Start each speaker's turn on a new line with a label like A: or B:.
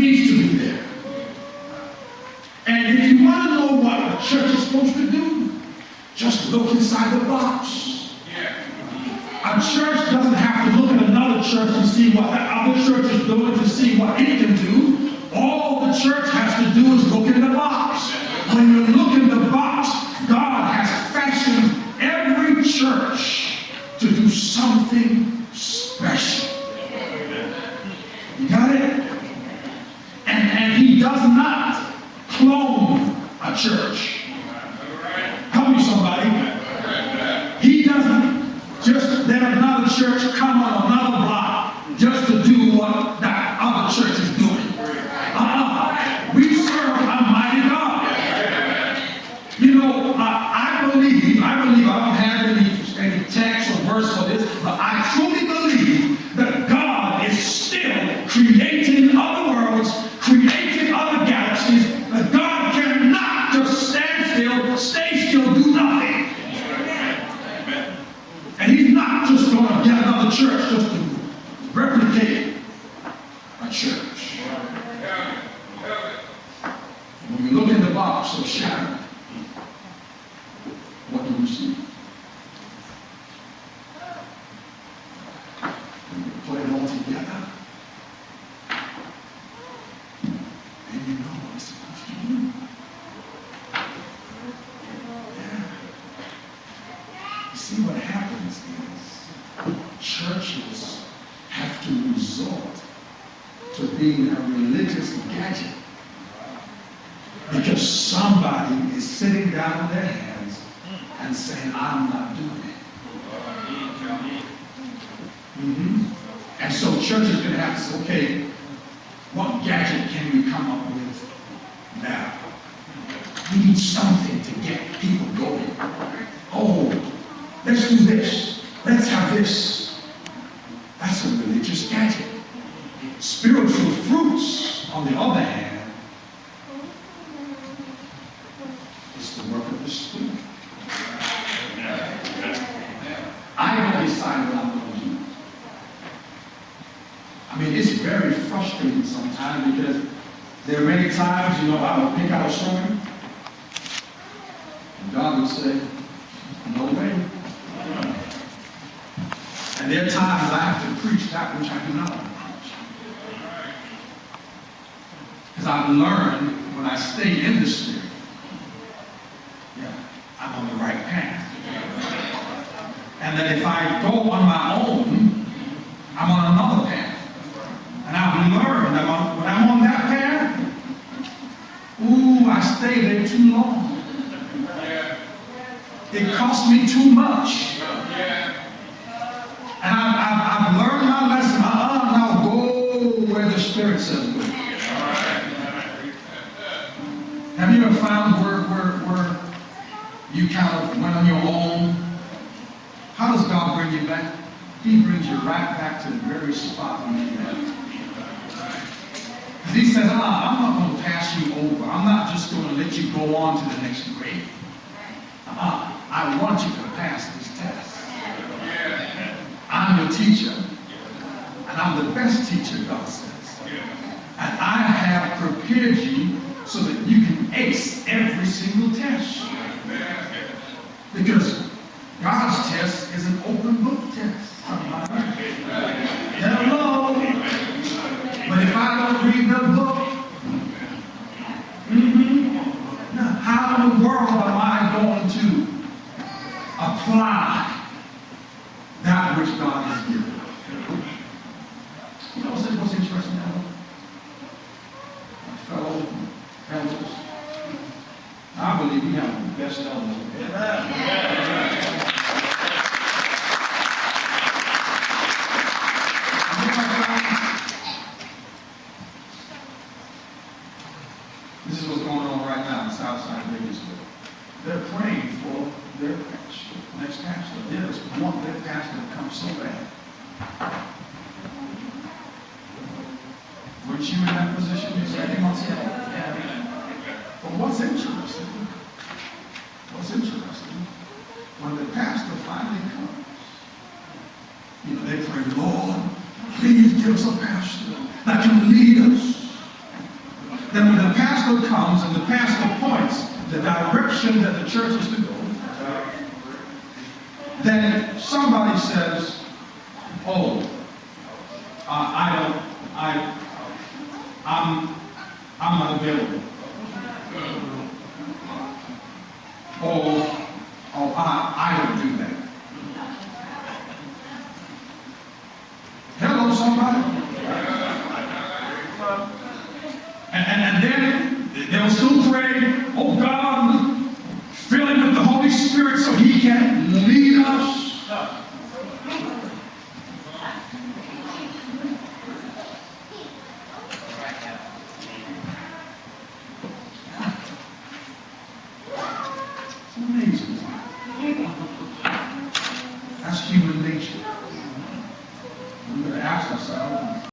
A: needs to be there. And if you want to know what a church is supposed to do, just look inside the box. A church doesn't have to look at another church to see what the other church is doing to see what it can do. All the church has to do is look in the box. When you look in the box, God has fashioned every church to do something special. You got it? And he does not clone a church. Help me, somebody. He doesn't just let another church come on another block just to do what that other church is doing. We serve a mighty God. You know, I believe, I don't have any text or verse for this, but I truly believe that God is still creating other worlds, creating other galaxies, that God cannot just stand still, stay still, do nothing. And he's not just going to get another church just to replicate a church. When you look in the box of shadow, what do you see? When you put it all together, and you know what it's supposed to do. Yeah. You see, what happens is churches have to resort to being a religious gadget because somebody is sitting down on their hands and saying, I'm not doing it. And so church is going to have to say, okay, what gadget can we come up with now? We need something to get people going. Oh, let's do this. Let's have this. That's a religious gadget. Spiritual fruits, on the other hand, is the work of the Spirit. I haven't decided what I'm going to do. I mean, it's very frustrating sometimes because there are many times, you know, I would pick out a sermon and God would say, no way. And there are times I have to preach that which I do not want to preach. Because I've learned when I stay in the Spirit, I'm on the right path. And that if I go on my own, I'm on another path. And I've learned that when I'm on that path, I stay there too long. It costs me too much. And I've learned my lesson. Now go where the Spirit says go. Have you ever found where you kind of went on your own? How does God bring you back? He brings you right back to the very spot where you left. He says, I'm not going to pass you over. I'm not just going to let you go on to the next grade. I want you to pass this test. I'm your teacher. And I'm the best teacher, God says. And I have prepared you so that you can ace every single test. Because God's test is an open book test. Hello. But if I don't read the book, now how in the world am I going to apply that which God has given? You know what's interesting now? My fellow elders, I believe we have the best elders. This is what's going on right now in the south side of Vegasville. They're praying for their pastor, next pastor. They just want their pastor to come so bad. Weren't you in that position? You said, but what's interesting, when the pastor finally comes, they pray, Lord, please give us a pastor that can lead us. pastor comes and the pastor points the direction that the church is to go, then somebody says, oh, I'm not available. I don't do that. Hello, somebody. And then they'll still pray, oh God, fill him with the Holy Spirit so he can lead us. It's amazing. That's human nature. We better ask ourselves,